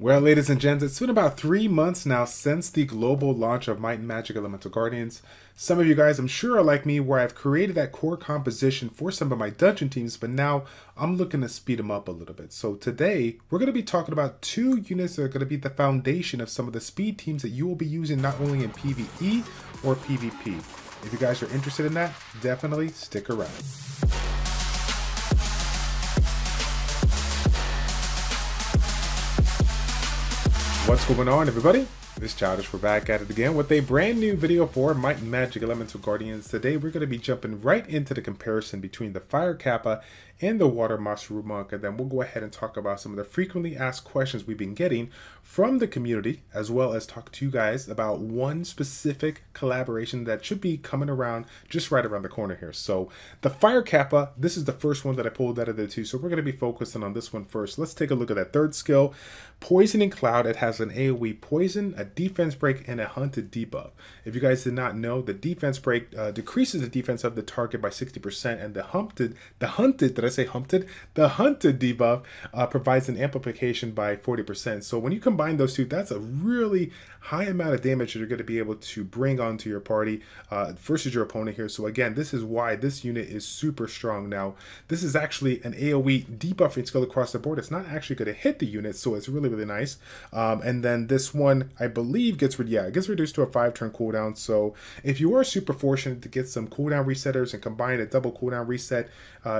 Well, ladies and gents, it's been about 3 months now since the global launch of Might and Magic Elemental Guardians. Some of you guys, I'm sure, are like me, where I've created that core composition for some of my dungeon teams, but now I'm looking to speed them up a little bit. So today, we're going to be talking about two units that are going to be the foundation of some of the speed teams that you will be using not only in PvE or PvP. If you guys are interested in that, definitely stick around. What's going on, everybody? This is Childish. We're back at it again with a brand new video for Might and Magic Elemental Guardians. Today we're going to be jumping right into the comparison between the Fire Kappa and the Water Masaru Monk, and then we'll go ahead and talk about some of the frequently asked questions we've been getting from the community, as well as talk to you guys about one specific collaboration that should be coming around just right around the corner here. So the Fire Kappa, this is the first one that I pulled out of the two, so we're going to be focusing on this one first. Let's take a look at that third skill, Poisoning Cloud. It has an AoE poison, a defense break, and a hunted debuff. If you guys did not know, the defense break decreases the defense of the target by 60%, and the hunted debuff provides an amplification by 40%. So when you combine those two, that's a really high amount of damage that you're going to be able to bring onto your party versus your opponent here. So again, this is why this unit is super strong. Now, this is actually an AoE debuffing skill across the board. It's not actually going to hit the unit, so it's really nice. And then this one, I believe, gets reduced to a 5-turn cooldown. So if you are super fortunate to get some cooldown resetters and combine a double cooldown reset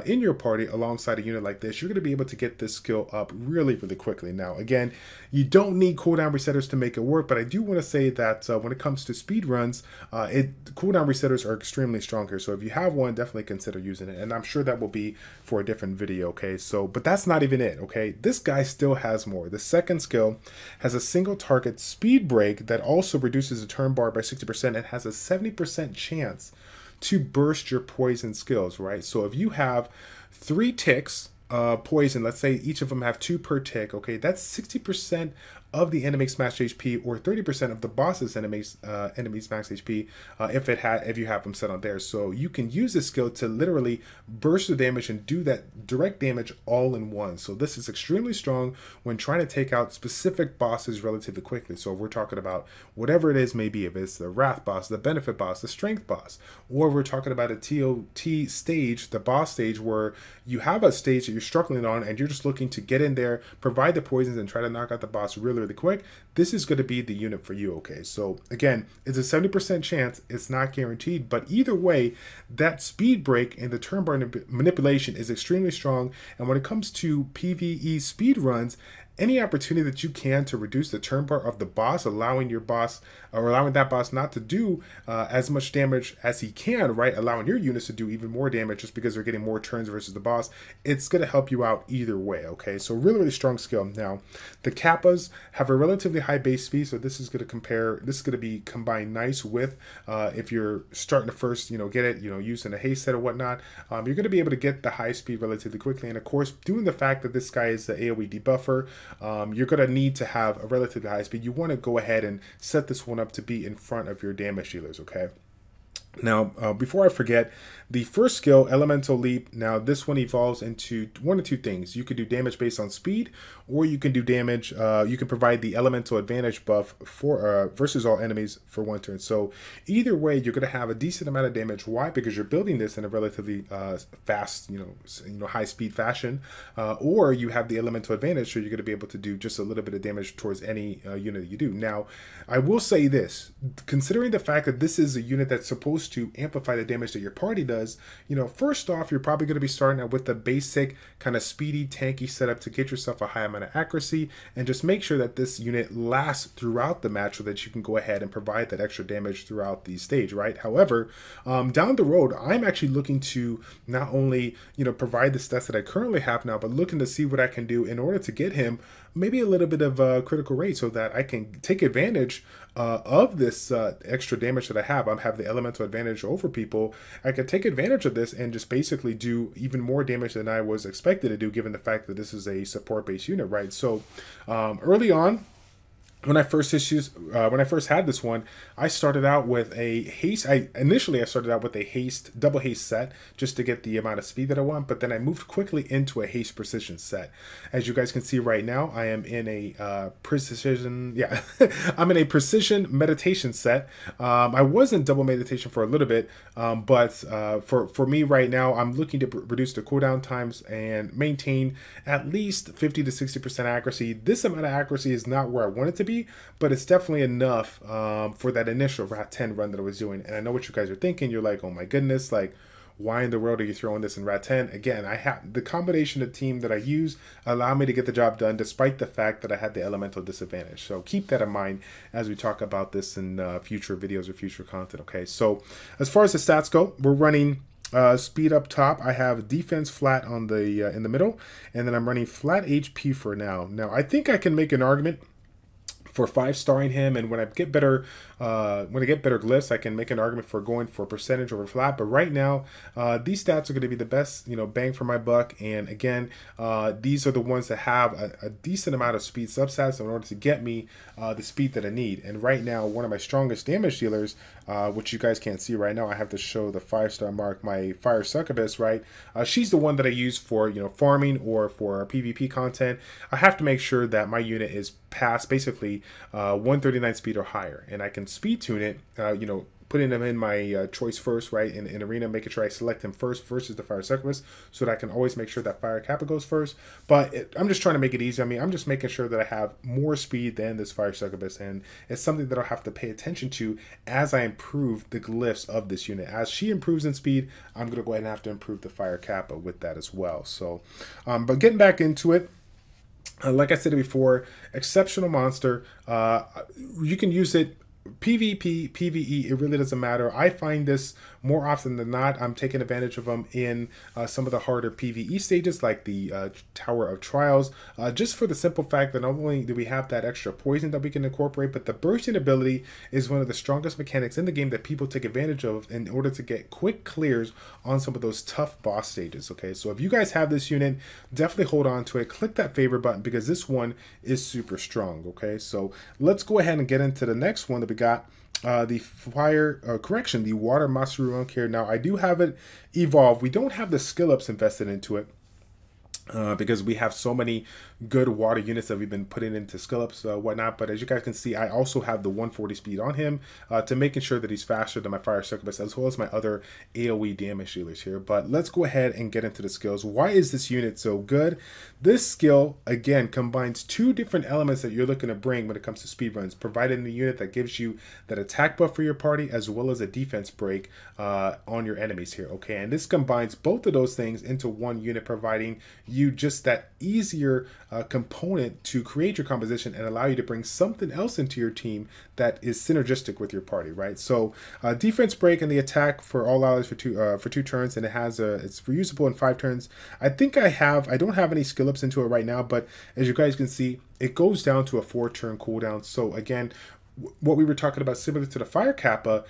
in your party alongside a unit like this, you're going to be able to get this skill up really quickly. Now, again, you don't need cooldown resetters to make it work, but I do want to say that when it comes to speed runs, cooldown resetters are extremely strong here. So if you have one, definitely consider using it, and I'm sure that will be for a different video. Okay, so but that's not even it. Okay, this guy still has more. The second skill has a single target speed break that also reduces the turn bar by 60% and has a 70% chance to burst your poison skills, right? So if you have 3 ticks poison, let's say each of them have 2 per tick, okay, that's 60% of the enemy's max HP, or 30% of the boss's enemy's max HP if you have them set on there. So you can use this skill to literally burst the damage and do that direct damage all in one. So this is extremely strong when trying to take out specific bosses relatively quickly. So if we're talking about whatever it is, maybe if it's the Wrath boss, the Benefit boss, the Strength boss, or we're talking about a TOT stage, the boss stage, where you have a stage that you're struggling on and you're just looking to get in there, provide the poisons, and try to knock out the boss really quick, this is going to be the unit for you. Okay, so again, it's a 70% chance, it's not guaranteed, but either way, that speed break and the turn bar manipulation is extremely strong. And when it comes to PvE speed runs, any opportunity that you can to reduce the turn bar of the boss, allowing your boss, or allowing that boss not to do as much damage as he can, right? Allowing your units to do even more damage just because they're getting more turns versus the boss. It's going to help you out either way, okay? So really strong skill. Now, the Kappas have a relatively high base speed, so this is going to be combined nice with if you're starting to first, get it, using a haste set or whatnot, you're going to be able to get the high speed relatively quickly. And of course, doing the fact that this guy is the AoE debuffer, you're going to need to have a relatively high speed. You want to go ahead and set this one up to be in front of your damage dealers, okay? Now, before I forget, the first skill, Elemental Leap, now this one evolves into one of two things. You can do damage based on speed, or you can do damage, you can provide the Elemental Advantage buff for versus all enemies for 1 turn. So either way, you're going to have a decent amount of damage. Why? Because you're building this in a relatively fast, high speed fashion, or you have the Elemental Advantage, so you're going to be able to do just a little bit of damage towards any unit you do. Now, I will say this, considering the fact that this is a unit that's supposed to amplify the damage that your party does, first off, you're probably going to be starting out with the basic kind of speedy, tanky setup to get yourself a high amount of accuracy, and just make sure that this unit lasts throughout the match so that you can go ahead and provide that extra damage throughout the stage, right? However, down the road, I'm actually looking to not only, provide the stats that I currently have now, but looking to see what I can do in order to get him maybe a little bit of a critical rate so that I can take advantage of this extra damage that I have. I have the elemental advantage over people. I can take advantage of this and just basically do even more damage than I was expected to do, given the fact that this is a support-based unit, right? So early on, when I first had this one, I started out with a haste. Initially I started out with a double haste set just to get the amount of speed that I want, but then I moved quickly into a haste precision set. As you guys can see right now, I am in a precision. Yeah, I'm in a precision meditation set. I was in double meditation for a little bit, but for me right now, I'm looking to reduce the cooldown times and maintain at least 50 to 60% accuracy. This amount of accuracy is not where I want it to be, but it's definitely enough for that initial Rat 10 run that I was doing. And I know what you guys are thinking. You're like, oh my goodness, like, why in the world are you throwing this in Rat 10? Again, I have the combination of team that I use allow me to get the job done despite the fact that I had the elemental disadvantage. So keep that in mind as we talk about this in future videos or future content. Okay, so as far as the stats go, we're running speed up top. I have defense flat on the in the middle, and then I'm running flat HP for now. Now I think I can make an argument for 5-starring him, and when I get better glyphs, I can make an argument for going for percentage over flat. But right now, these stats are going to be the best, bang for my buck. And again, these are the ones that have a decent amount of speed substats in order to get me the speed that I need. And right now, one of my strongest damage dealers, which you guys can't see right now, I have to show the 5-star mark, my Fire Succubus, right? She's the one that I use for farming or for PvP content. I have to make sure that my unit is past basically 139 speed or higher, and I can speed tune it, putting them in my choice first, right, in arena, making sure I select him first versus the Fire Succubus, so that I can always make sure that Fire Kappa goes first. But I'm just trying to make it easy. I mean, I'm just making sure that I have more speed than this Fire Succubus, and it's something that I'll have to pay attention to as I improve the glyphs of this unit. As she improves in speed, I'm going to go ahead and have to improve the Fire Kappa with that as well. So, but getting back into it, like I said before, exceptional monster. You can use it PvP, PvE, it really doesn't matter. I find this more often than not. I'm taking advantage of them in some of the harder PvE stages, like the Tower of Trials, just for the simple fact that not only do we have that extra poison that we can incorporate, but the bursting ability is one of the strongest mechanics in the game that people take advantage of in order to get quick clears on some of those tough boss stages. Okay, so if you guys have this unit, definitely hold on to it. Click that favorite button because this one is super strong. Okay, so let's go ahead and get into the next one that we got. The the water Masaru Volcanic. Now I do have it evolved. We don't have the skill ups invested into it because we have so many good water units that we've been putting into skill ups, whatnot. But as you guys can see, I also have the 140 speed on him to making sure that he's faster than my Fire Succubus, as well as my other AoE damage dealers here. But let's go ahead and get into the skills. Why is this unit so good? This skill, again, combines two different elements that you're looking to bring when it comes to speed runs, providing a unit that gives you that attack buff for your party, as well as a defense break on your enemies here. Okay, and this combines both of those things into one unit, providing you just that easier component to create your composition and allow you to bring something else into your team that is synergistic with your party, right? So defense break and the attack for all allies for two turns, and it's reusable in 5 turns. I don't have any skill ups into it right now, but as you guys can see, it goes down to a 4-turn cooldown. So again, what we were talking about, similar to the Fire Kappa,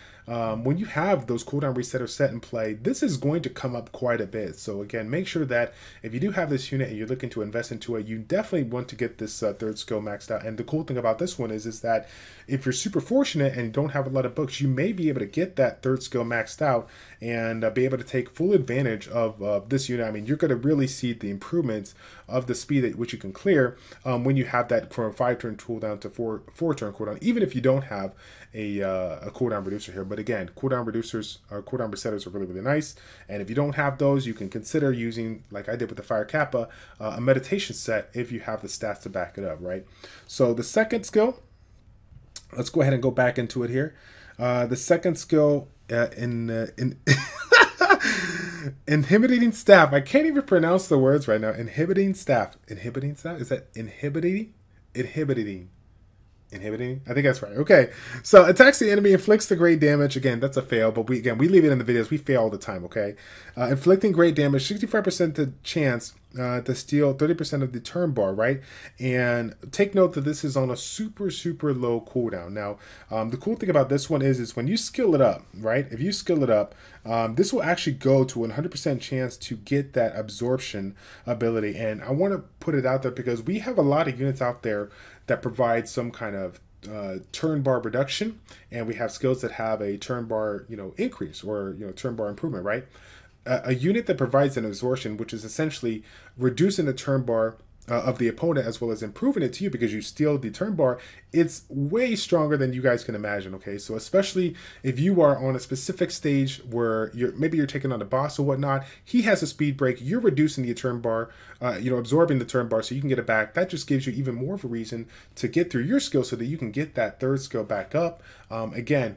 when you have those cooldown resetters set in play, this is going to come up quite a bit. So again, make sure that if you do have this unit and you're looking to invest into it, you definitely want to get this third skill maxed out. And the cool thing about this one is that if you're super fortunate and don't have a lot of books, you may be able to get that third skill maxed out and be able to take full advantage of this unit. I mean, you're going to really see the improvements of the speed at which you can clear when you have that from a 5-turn cooldown to 4-turn cooldown, even if you don't have a cooldown reducer here. But again, cooldown reducers or cooldown resetters are really, really nice. And if you don't have those, you can consider using, like I did with the Fire Kappa, a meditation set if you have the stats to back it up, right? So the second skill, let's go ahead and go back into it here. The second skill inhibiting staff. I can't even pronounce the words right now. Inhibiting staff. Inhibiting staff? Is that inhibiting? Inhibiting? I think that's right. Okay. So attacks the enemy, inflicts the great damage. Again, that's a fail, but we leave it in the videos. We fail all the time, okay? Inflicting great damage, 65% chance to steal 30% of the turn bar, right? And take note that this is on a super, super low cooldown. Now, the cool thing about this one is when you skill it up, right? If you skill it up, this will actually go to 100% chance to get that absorption ability. And I want to put it out there because we have a lot of units out there that provide some kind of turn bar reduction, and we have skills that have a turn bar, increase, or turn bar improvement, right? A unit that provides an absorption, which is essentially reducing the turn bar of the opponent as well as improving it to you because you steal the turn bar, it's way stronger than you guys can imagine. Okay, so especially if you are on a specific stage where maybe you're taking on a boss or whatnot, he has a speed break, you're reducing the turn bar, absorbing the turn bar so you can get it back. That just gives you even more of a reason to get through your skill so that you can get that third skill back up. Again,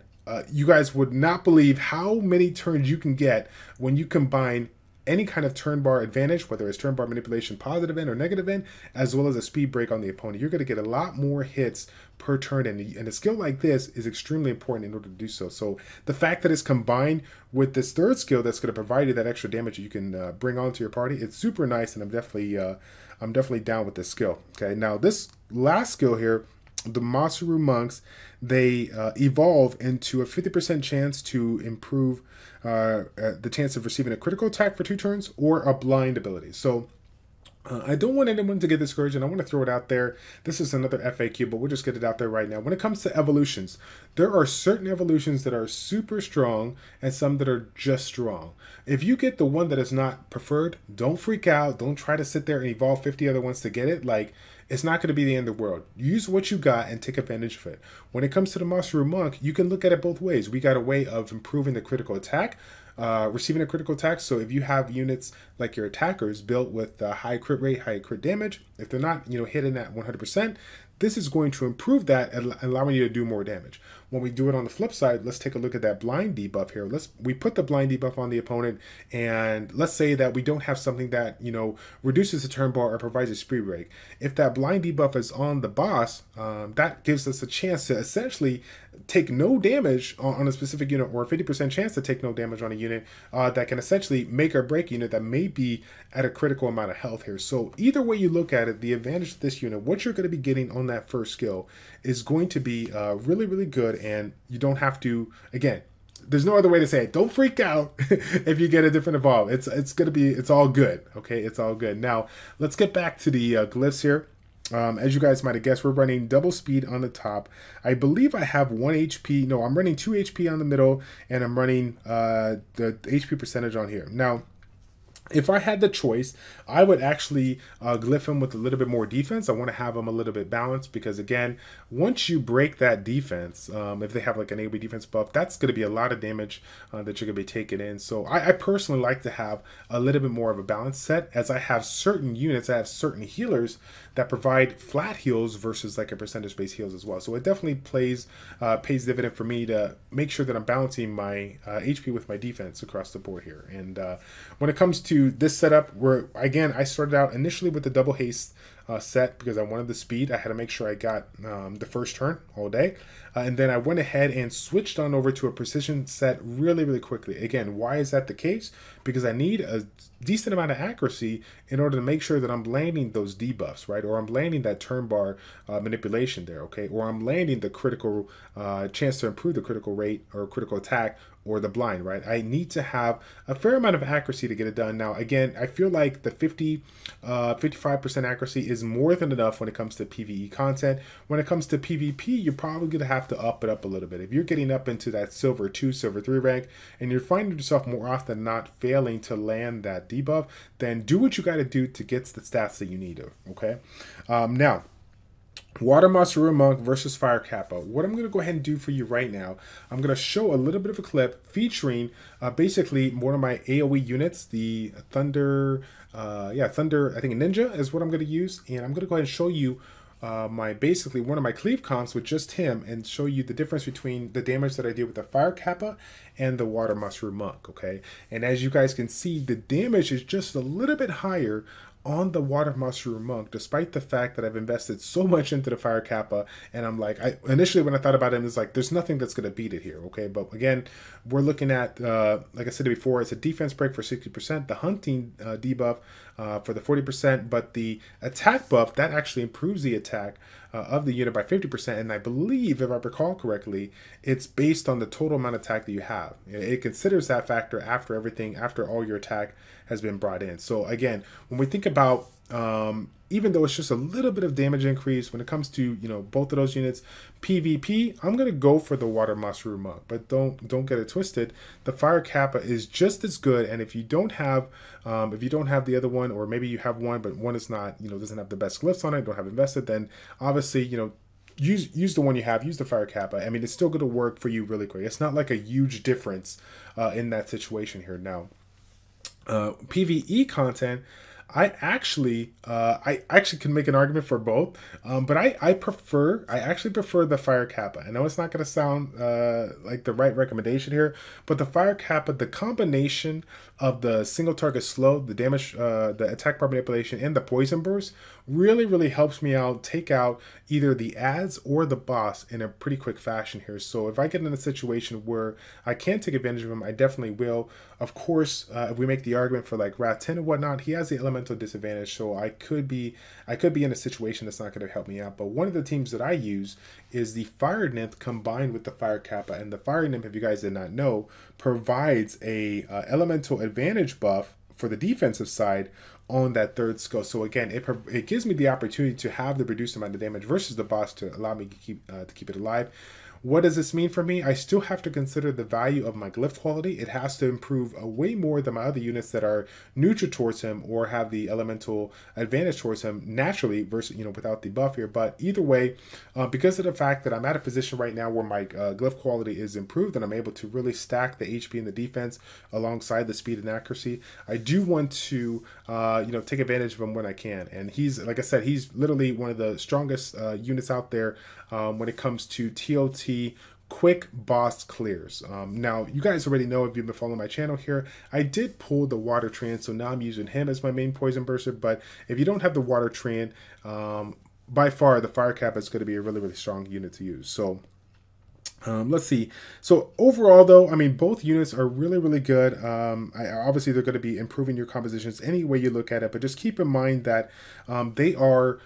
you guys would not believe how many turns you can get when you combine any kind of turn bar advantage, whether it's turn bar manipulation positive end or negative end, as well as a speed break on the opponent. You're going to get a lot more hits per turn, and a skill like this is extremely important in order to do so. So the fact that it's combined with this third skill that's going to provide you that extra damage that you can bring onto your party, it's super nice, and I'm definitely down with this skill. Okay, now this last skill here, the Masaru monks, they evolve into a 50% chance to improve the chance of receiving a critical attack for 2 turns or a blind ability. So I don't want anyone to get discouraged, and I want to throw it out there. This is another FAQ, but we'll just get it out there right now. When it comes to evolutions, there are certain evolutions that are super strong and some that are just strong. If you get the one that is not preferred, don't freak out. Don't try to sit there and evolve 50 other ones to get it. Like, it's not going to be the end of the world. Use what you got and take advantage of it. When it comes to the Masaru Monk, you can look at it both ways. We got a way of improving the critical attack, receiving a critical attack. So if you have units like your attackers built with high crit rate, high crit damage, if they're not hitting at 100%, this is going to improve that, allowing you to do more damage. When we do it on the flip side, let's take a look at that blind debuff here. We put the blind debuff on the opponent, and let's say that we don't have something that reduces the turn bar or provides a speed break. If that blind debuff is on the boss, that gives us a chance to essentially take no damage on a specific unit, or a 50% chance to take no damage on a unit that can essentially make or break a unit that may be at a critical amount of health here. So either way you look at it, the advantage of this unit, what you're going to be getting on that first skill, is going to be really, really good, and you don't have to, again, there's no other way to say it. Don't freak out if you get a different evolve. It's all good. Okay, it's all good. Now let's get back to the glyphs here. As you guys might have guessed, we're running double speed on the top. I believe I have 1 HP. No, I'm running 2 HP on the middle, and I'm running the HP percentage on here. Now, if I had the choice, I would actually glyph him with a little bit more defense. I want to have him a little bit balanced because, again, once you break that defense, if they have like an AoE defense buff, that's going to be a lot of damage that you're going to be taking in. So I personally like to have a little bit more of a balanced set, as I have certain units, I have certain healers that provide flat heals versus like a percentage-based heals as well. So it definitely pays dividend for me to make sure that I'm balancing my HP with my defense across the board here. And when it comes to this setup, where again I started out initially with the double haste set because I wanted the speed. I had to make sure I got the first turn all day, and then I went ahead and switched on over to a precision set really, really quickly. Again, why is that the case? Because I need a decent amount of accuracy in order to make sure that I'm landing those debuffs, right? Or I'm landing that turn bar manipulation there, okay? Or I'm landing the critical chance to improve the critical rate or critical attack, or the blind, right? I need to have a fair amount of accuracy to get it done. Now, again, I feel like the 55% accuracy is more than enough when it comes to PvE content. When it comes to PvP, you're probably gonna have to up it up a little bit. If you're getting up into that silver 2, silver 3 rank, and you're finding yourself more often than not failing to land that debuff, then do what you gotta do to get the stats that you need to, okay? Now, Water Masaru Monk versus Fire Kappa. What I'm going to go ahead and do for you right now, I'm going to show a little bit of a clip featuring basically one of my AoE units, the Thunder, Thunder, I think Ninja is what I'm going to use. And I'm going to go ahead and show you basically one of my cleave comps with just him, and show you the difference between the damage that I did with the Fire Kappa and the Water Masaru Monk, okay? And as you guys can see, the damage is just a little bit higher on the Water Mushroom Monk, despite the fact that I've invested so much into the Fire Kappa. And I'm like, initially when I thought about it, it's like, there's nothing that's going to beat it here, okay? But again, we're looking at, like I said before, it's a defense break for 60%, the hunting debuff for the 40%, but the attack buff, that actually improves the attack of the unit by 50%. And I believe, if I recall correctly, it's based on the total amount of attack that you have. It considers that factor after everything, after all your attack has been brought in. So again, when we think about, even though it's just a little bit of damage increase when it comes to, you know, both of those units, PvP, I'm gonna go for the Water Mushroom Monk, but don't get it twisted. The Fire Kappa is just as good, and if you don't have the other one, or maybe you have one but one is not, you know, doesn't have the best glyphs on it, don't have invested, then obviously, you know, use the one you have, use the Fire Kappa. I mean, it's still going to work for you really quick. It's not like a huge difference in that situation here. Now, PvE content, I actually can make an argument for both, but I actually prefer the Fire Kappa. I know it's not going to sound like the right recommendation here, but the Fire Kappa, the combination of the single target slow, the damage, the attack bar manipulation, and the poison burst really helps me out, take out either the ads or the boss in a pretty quick fashion here. So if I get in a situation where I can take advantage of him, I definitely will. Of course, if we make the argument for like Rat 10 and whatnot, he has the elemental disadvantage, so I could be in a situation that's not going to help me out. But one of the teams that I use is the Fire Nymph combined with the Fire Kappa, and the Fire Nymph, if you guys did not know, provides a elemental advantage buff for the defensive side on that third skill. So again, it gives me the opportunity to have the reduced amount of damage versus the boss to allow me to keep it alive. What does this mean for me? I still have to consider the value of my glyph quality. It has to improve way more than my other units that are neutral towards him or have the elemental advantage towards him naturally versus, you know, without the buff here. But either way, because of the fact that I'm at a position right now where my glyph quality is improved and I'm able to really stack the HP and the defense alongside the speed and accuracy, I do want to, you know, take advantage of him when I can. And he's, like I said, he's literally one of the strongest units out there when it comes to TOT quick boss clears. Now, you guys already know, if you've been following my channel here, I did pull the Water Treant, so now I'm using him as my main poison burster. But if you don't have the Water Treant, by far the Fire Kappa is going to be a really strong unit to use. So let's see. So overall, though, I mean, both units are really good. Obviously, they're going to be improving your compositions any way you look at it, but just keep in mind that they are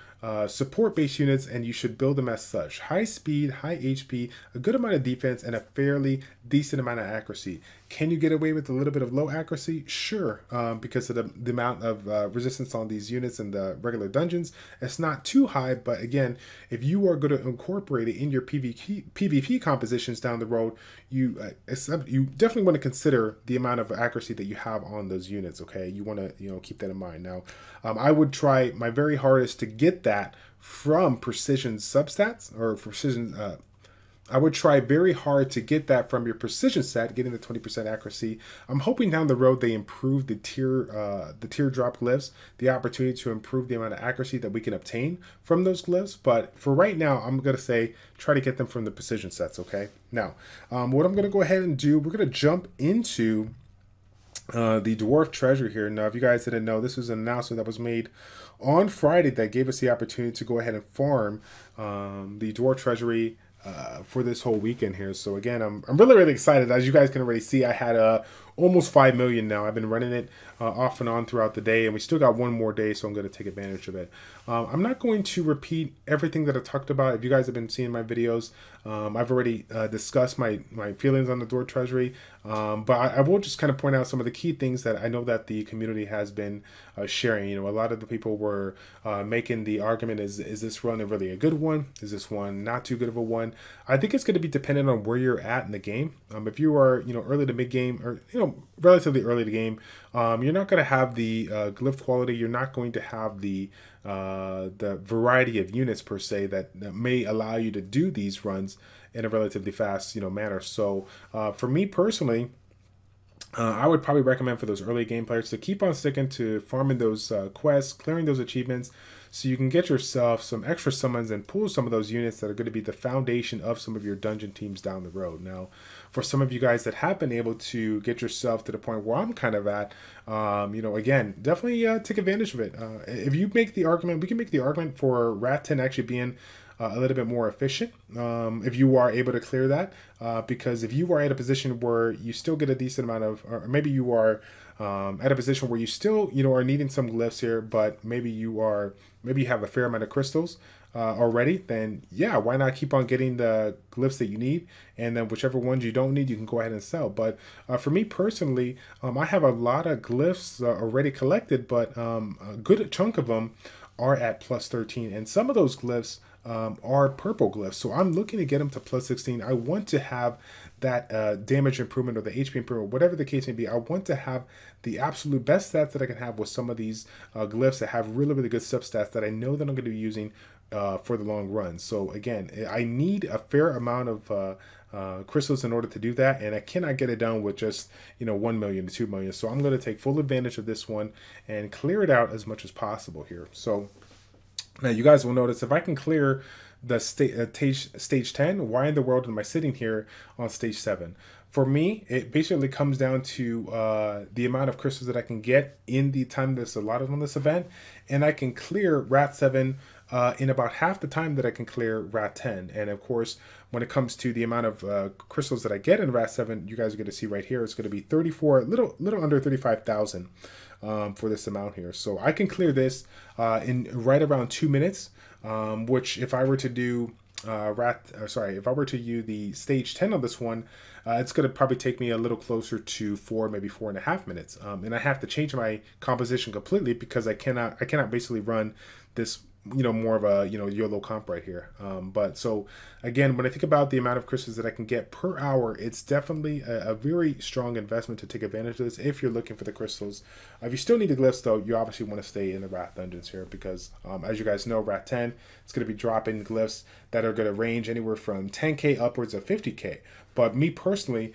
support-based units, and you should build them as such. High speed, high HP, a good amount of defense, and a fairly decent amount of accuracy. Can you get away with a little bit of low accuracy? Sure, because of the amount of resistance on these units in the regular dungeons. It's not too high, but again, if you are going to incorporate it in your PvP compositions down the road, you definitely want to consider the amount of accuracy that you have on those units, okay? You want to, you know, keep that in mind. Now, I would try my very hardest to get that from precision substats, or precision I would try very hard to get that from your precision set, getting the 20% accuracy. I'm hoping down the road they improve the teardrop glyphs, the opportunity to improve the amount of accuracy that we can obtain from those glyphs. But for right now, I'm going to say try to get them from the precision sets, okay? Now, what I'm going to go ahead and do, we're going to jump into the Dwarf Treasury here. Now, if you guys didn't know, this was an announcement that was made on Friday that gave us the opportunity to go ahead and farm the Dwarf Treasury for this whole weekend here. So again, I'm really excited. As you guys can already see, I had almost 5 million now. I've been running it off and on throughout the day, and we still got one more day, so I'm going to take advantage of it. I'm not going to repeat everything that I talked about. If you guys have been seeing my videos, I've already discussed my feelings on the Dwarf Treasury, but I will just kind of point out some of the key things that I know that the community has been sharing. You know, a lot of the people were making the argument, is this run really a good one? Is this one not too good of a one? I think it's going to be dependent on where you're at in the game. If you are, you know, early to mid game, or, you know, relatively early to game, you're not going to have the glyph quality. You're not going to have the variety of units per se that may allow you to do these runs in a relatively fast, you know, manner. So for me personally, I would probably recommend for those early game players to keep on sticking to farming those quests, clearing those achievements, so you can get yourself some extra summons and pull some of those units that are going to be the foundation of some of your dungeon teams down the road. Now, for some of you guys that have been able to get yourself to the point where I'm kind of at, you know, again, definitely take advantage of it. If you make the argument, we can make the argument for Rat 10 actually being a little bit more efficient if you are able to clear that, because if you are at a position where you still get a decent amount of, or maybe you are at a position where you still, you know, are needing some glyphs here, but maybe you have a fair amount of crystals already, then yeah, why not keep on getting the glyphs that you need, and then whichever ones you don't need, you can go ahead and sell. But for me personally, I have a lot of glyphs already collected, but a good chunk of them are at plus 13, and some of those glyphs are purple glyphs. So I'm looking to get them to plus 16. I want to have that damage improvement or the HP improvement, whatever the case may be. I want to have the absolute best stats that I can have with some of these glyphs that have really, really good substats that I know that I'm going to be using for the long run. So again, I need a fair amount of crystals in order to do that, and I cannot get it done with just, you know, 1 million to 2 million. So I'm going to take full advantage of this one and clear it out as much as possible here. So now you guys will notice if I can clear the stage 10, why in the world am I sitting here on stage 7? For me, it basically comes down to the amount of crystals that I can get in the time that's allotted on this event, and I can clear Rat 7 in about half the time that I can clear Rat 10. And of course, when it comes to the amount of crystals that I get in Rat 7, you guys are going to see right here, it's going to be 34, little under 35,000 for this amount here. So I can clear this in right around 2 minutes, which if I were to do if I were to use the stage 10 on this one, it's going to probably take me a little closer to 4, maybe 4.5 minutes. And I have to change my composition completely because I cannot basically run this, you know, more of a, you know, YOLO comp right here. But so again, when I think about the amount of crystals that I can get per hour, it's definitely a very strong investment to take advantage of this if you're looking for the crystals. If you still need the glyphs though, you obviously want to stay in the Rat dungeons here because as you guys know, Rat 10, it's going to be dropping glyphs that are going to range anywhere from 10k upwards of 50k. But me personally,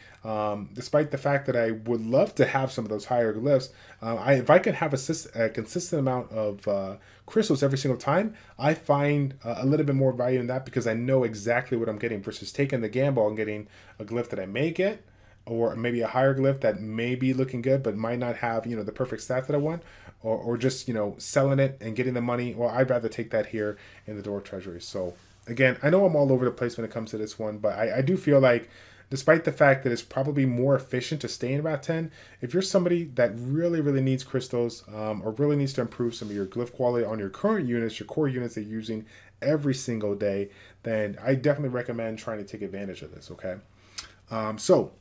despite the fact that I would love to have some of those higher glyphs, if I can have a consistent amount of crystals every single time, I find a little bit more value in that because I know exactly what I'm getting versus taking the gamble and getting a glyph that I may get, or maybe a higher glyph that may be looking good but might not have, you know, the perfect stats that I want, or just, you know, selling it and getting the money. Well, I'd rather take that here in the Dwarf Treasury. So again, I know I'm all over the place when it comes to this one, but I do feel like, despite the fact that it's probably more efficient to stay in Rat 10, if you're somebody that really, really needs crystals or really needs to improve some of your glyph quality on your current units, your core units that you're using every single day, then I definitely recommend trying to take advantage of this, okay? So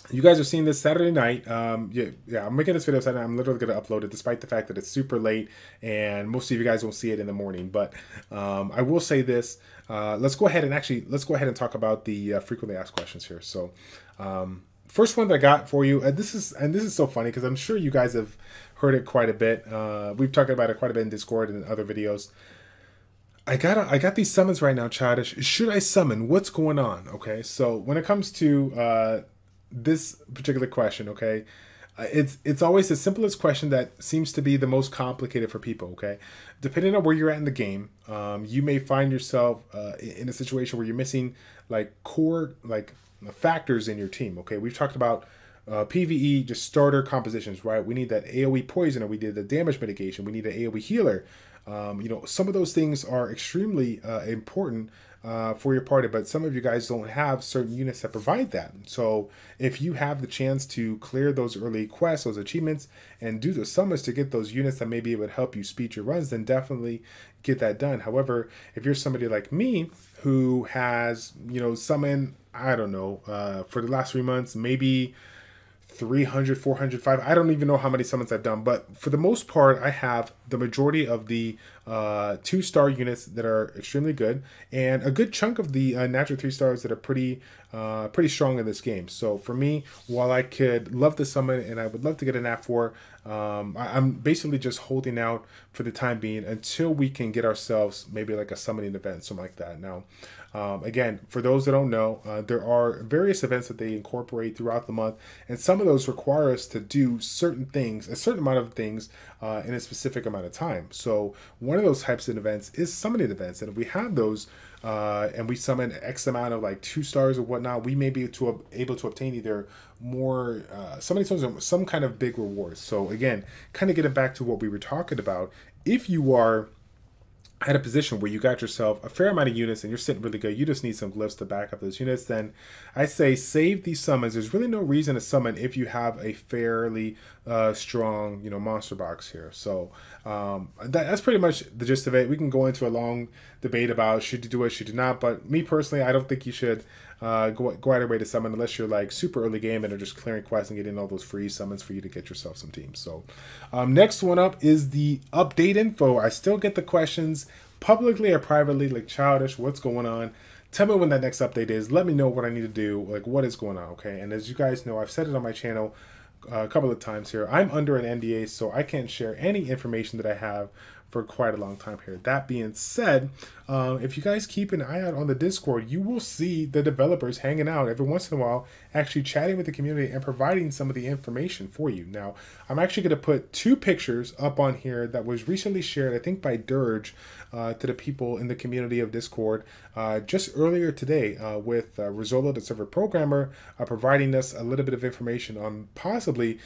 you guys are seeing this Saturday night. Yeah, I'm making this video Saturday night. I'm literally going to upload it despite the fact that it's super late and most of you guys won't see it in the morning. But I will say this. Let's go ahead and talk about the frequently asked questions here. So first one that I got for you, this is so funny because I'm sure you guys have heard it quite a bit. We've talked about it quite a bit in Discord and in other videos. I got these summons right now, Childish. Should I summon? What's going on? Okay, so when it comes to this particular question, okay, it's always the simplest question that seems to be the most complicated for people. Okay, depending on where you're at in the game, you may find yourself in a situation where you're missing like core factors in your team. Okay, we've talked about PvE, just starter compositions, right? We need that AoE poisoner, we need the damage mitigation, we need an AoE healer. You know, some of those things are extremely important for your party, but some of you guys don't have certain units that provide that. So if you have the chance to clear those early quests, those achievements, and do the summons to get those units that may be able to help you speed your runs, then definitely get that done. However, if you're somebody like me who has, you know, summoned, I don't know, for the last 3 months, maybe 300, 400, 500. I don't even know how many summons I've done, but for the most part, I have the majority of the 2-star units that are extremely good, and a good chunk of the natural 3 stars that are pretty strong in this game. So for me, while I could love to summon and I would love to get an Nat 4, I'm basically just holding out for the time being until we can get ourselves maybe like a summoning event, something like that. Now, again, for those that don't know, there are various events that they incorporate throughout the month, and some of those require us to do certain things, a certain amount of things in a specific amount of time. So one of those types of events is summoning events, and if we have those and we summon X amount of like 2 stars or whatnot, we may be able to obtain either more summoning stones or some kind of big rewards. So again, kind of getting back to what we were talking about, if you are at a position where you got yourself a fair amount of units and you're sitting really good, you just need some glyphs to back up those units, then I say save these summons. There's really no reason to summon if you have a fairly strong, monster box here. So that's pretty much the gist of it. We can go into a long debate about should you do it, should you not, but me personally, I don't think you should go out of your way to summon unless you're like super early game and are just clearing quests and getting all those free summons for you to get yourself some teams. So next one up is the update info. I still get the questions publicly or privately, like Childish, what's going on? Tell me when that next update is. Let me know what I need to do, like what is going on, okay? And as you guys know, I've said it on my channel a couple of times here, I'm under an NDA, so I can't share any information that I have for quite a long time here. That being said, if you guys keep an eye out on the Discord, you will see the developers hanging out every once in a while, actually chatting with the community and providing some of the information for you. Now, I'm actually going to put 2 pictures up on here that was recently shared, I think by Dirge, to the people in the community of Discord just earlier today with Rizzolo, the server programmer, providing us a little bit of information on possibly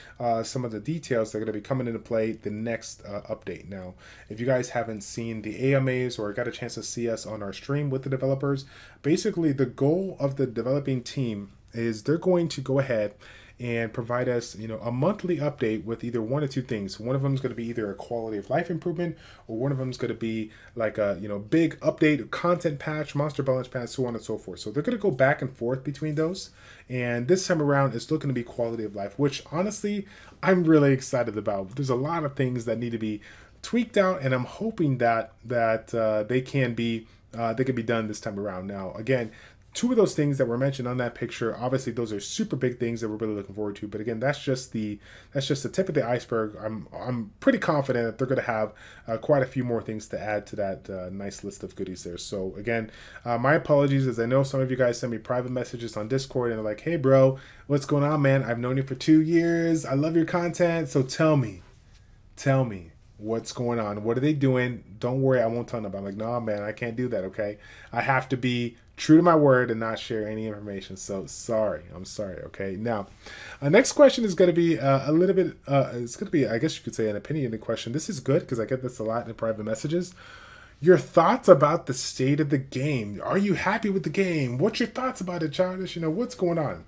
some of the details that are going to be coming into play the next update. Now, if you guys haven't seen the AMAs or got a chance to see us on our stream with the developers, basically the goal of the developing team is they're going to go ahead and provide us, a monthly update with either one or 2 things. One of them is going to be either a quality of life improvement, or one of them is going to be like a, big update, content patch, monster balance patch, so on and so forth. So they're going to go back and forth between those. And this time around, it's looking to be quality of life, which honestly, I'm really excited about. There's a lot of things that need to be tweaked out, and I'm hoping that they can be done this time around. Now, again, 2 of those things that were mentioned on that picture, obviously those are super big things that we're really looking forward to. But again, that's just the tip of the iceberg. I'm pretty confident that they're going to have quite a few more things to add to that nice list of goodies there. So again, my apologies, as I know some of you guys send me private messages on Discord and they're like, "Hey bro, what's going on, man? I've known you for 2 years. I love your content. So tell me what's going on. What are they doing? Don't worry, I won't tell them." I'm like, "No, man, I can't do that, okay? I have to be true to my word and not share any information. So sorry. I'm sorry, okay?" Now, next question is going to be a little bit, it's going to be, I guess you could say, an opinionated question. This is good because I get this a lot in private messages. Your thoughts about the state of the game. Are you happy with the game? What's your thoughts about it, Childish? What's going on?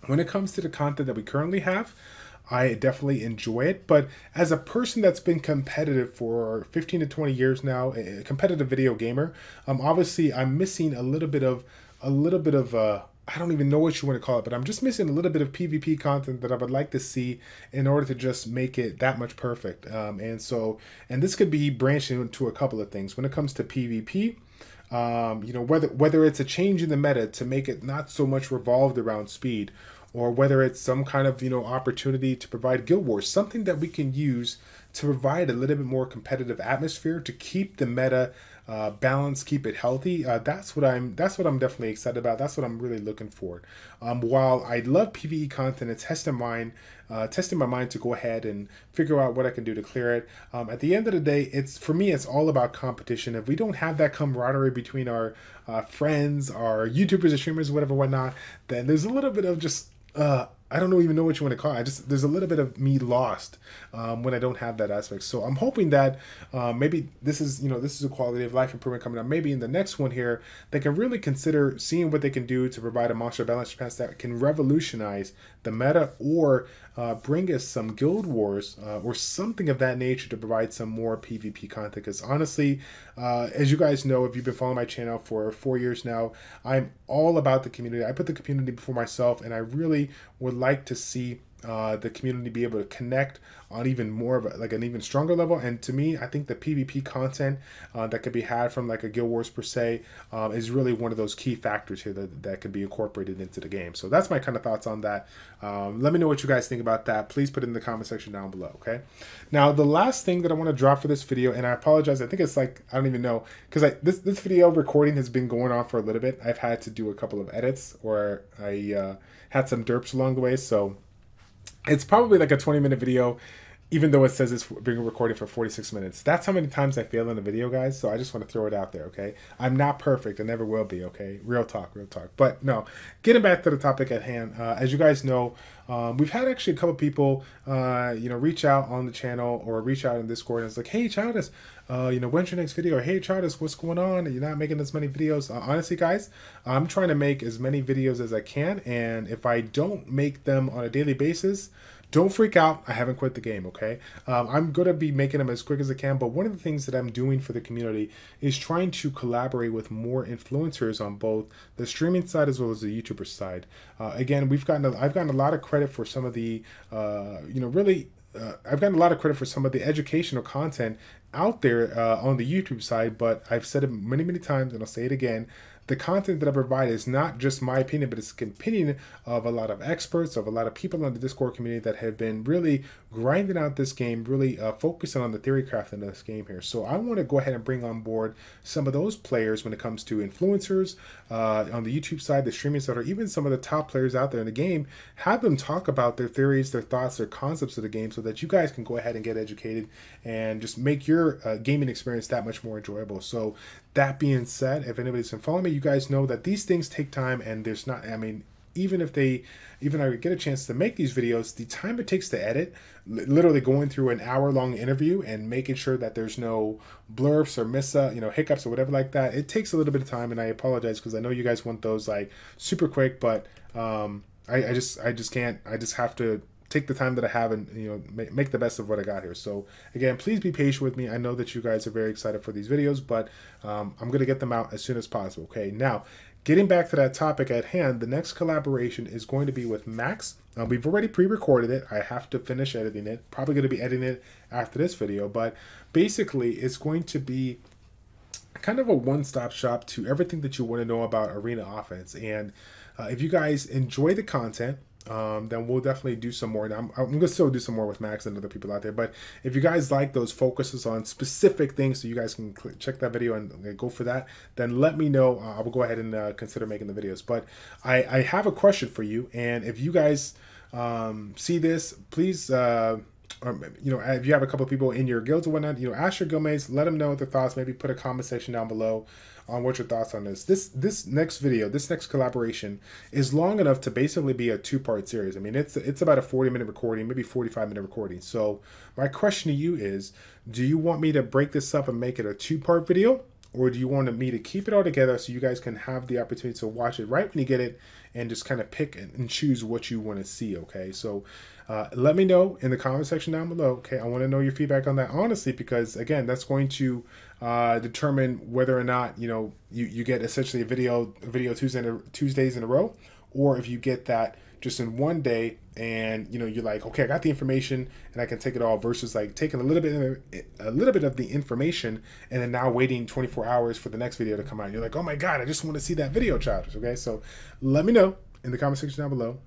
When it comes to the content that we currently have, I definitely enjoy it, but as a person that's been competitive for 15 to 20 years now, a competitive video gamer, obviously I'm missing a little bit of I don't even know what you want to call it, but I'm just missing a little bit of PvP content that I would like to see in order to just make it that much perfect. And this could be branching into a couple of things when it comes to PvP. Whether it's a change in the meta to make it not so much revolved around speed, or whether it's some kind of opportunity to provide guild wars, something that we can use to provide a little bit more competitive atmosphere to keep the meta balanced, keep it healthy. That's what I'm definitely excited about. That's what I'm really looking for. While I love PvE content, it's testing my mind to go ahead and figure out what I can do to clear it. At the end of the day, for me, it's all about competition. If we don't have that camaraderie between our friends, our YouTubers, or streamers, whatever, whatnot, then there's a little bit of just I don't even know what you want to call it. There's a little bit of me lost when I don't have that aspect. So I'm hoping that maybe this is a quality of life improvement coming up. Maybe in the next one here, they can really consider seeing what they can do to provide a monster balance pass that can revolutionize the meta, or bring us some guild wars or something of that nature to provide some more PvP content. Because honestly, as you guys know, if you've been following my channel for 4 years now, I'm all about the community. I put the community before myself, and I really would like to see the community be able to connect on even more of like an even stronger level. And to me, I think the PvP content that could be had from like a Guild Wars per se is really one of those key factors here that could be incorporated into the game. So that's my kind of thoughts on that. Let me know what you guys think about that. Please put it in the comment section down below, okay? Now, the last thing that I want to drop for this video, and I apologize, I think it's like, I don't even know, because this video recording has been going on for a little bit. I've had to do a couple of edits, or I had some derps along the way, so it's probably like a 20-minute video, even though it says it's being recorded for 46 minutes. That's how many times I fail in a video, guys. So I just want to throw it out there, okay? I'm not perfect. I never will be, okay? Real talk, real talk. But no, getting back to the topic at hand. As you guys know, we've had actually a couple people, reach out on the channel or reach out in Discord, and it's like, hey, Childish, when's your next video? Or, hey, Childish, what's going on? You're not making as many videos. Honestly, guys, I'm trying to make as many videos as I can, and if I don't make them on a daily basis, don't freak out. I haven't quit the game, okay? I'm going to be making them as quick as I can, but one of the things that I'm doing for the community is trying to collaborate with more influencers on both the streaming side as well as the YouTuber side. Again, I've gotten a lot of credit for some of the, I've gotten a lot of credit for some of the educational content out there on the YouTube side, but I've said it many, many times, and I'll say it again. The content that I provide is not just my opinion, but it's the opinion of a lot of experts, of a lot of people in the Discord community that have been really grinding out this game, really focusing on the theory crafting of this game here. So I want to go ahead and bring on board some of those players when it comes to influencers on the YouTube side, the streaming side, or even some of the top players out there in the game. Have them talk about their theories, their thoughts, their concepts of the game so that you guys can go ahead and get educated and just make your gaming experience that much more enjoyable. So that being said, if anybody's been following me, you guys know that these things take time, and there's not, I mean, even I get a chance to make these videos, the time it takes to edit, literally going through an hour-long interview and making sure that there's no blurps or hiccups or whatever like that, it takes a little bit of time, and I apologize because I know you guys want those like super quick, but I just can't. I just have to take the time that I have and make the best of what I got here. So again, please be patient with me. I know that you guys are very excited for these videos, but I'm going to get them out as soon as possible. Okay, now getting back to that topic at hand, the next collaboration is going to be with Max. We've already pre-recorded it. I have to finish editing it. Probably going to be editing it after this video, but basically it's going to be kind of a one-stop shop to everything that you want to know about arena offense. And if you guys enjoy the content, then we'll definitely do some more. And I'm going to still do some more with Max and other people out there. But if you guys like those focuses on specific things so you guys can check that video and go for that, then let me know. I will go ahead and consider making the videos. But I have a question for you. And if you guys see this, please, or, if you have a couple of people in your guilds or whatnot, ask your guildmates, let them know their thoughts. Maybe put a comment section down below on what your thoughts on this. This next video, this next collaboration is long enough to basically be a two-part series. I mean, it's about a 40-minute recording, maybe 45-minute recording. So my question to you is, do you want me to break this up and make it a two-part video? Or do you want me to keep it all together so you guys can have the opportunity to watch it right when you get it and just kind of pick and choose what you want to see, okay? So let me know in the comment section down below, okay? I want to know your feedback on that, honestly, because, again, that's going to determine whether or not, you get essentially a video Tuesdays in a row, or if you get that just in one day and you're like, okay, I got the information and I can take it all, versus like taking a little bit of the information and then now waiting 24 hours for the next video to come out. You're like, oh my God, I just want to see that video, Childish. Okay, so let me know in the comment section down below.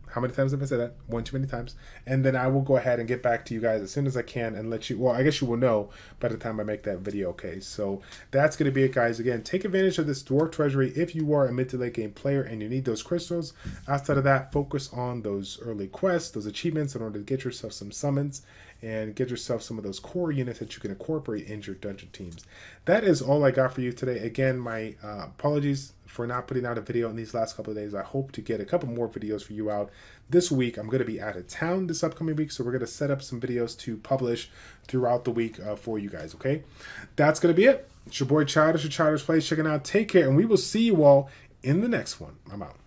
How many times have I said that? One too many times. And then I will go ahead and get back to you guys as soon as I can and let you, well, I guess you will know by the time I make that video, okay? So that's going to be it, guys. Again, take advantage of this Dwarf Treasury if you are a mid to late game player and you need those crystals. Outside of that, focus on those early quests, those achievements in order to get yourself some summons and get yourself some of those core units that you can incorporate into your dungeon teams. That is all I got for you today. Again, my apologies for not putting out a video in these last couple of days. I hope to get a couple more videos for you out this week. I'm going to be out of town this upcoming week, so we're going to set up some videos to publish throughout the week for you guys, okay? That's going to be it. It's your boy Childish of ChildishPlays checking out. Take care, and we will see you all in the next one. I'm out.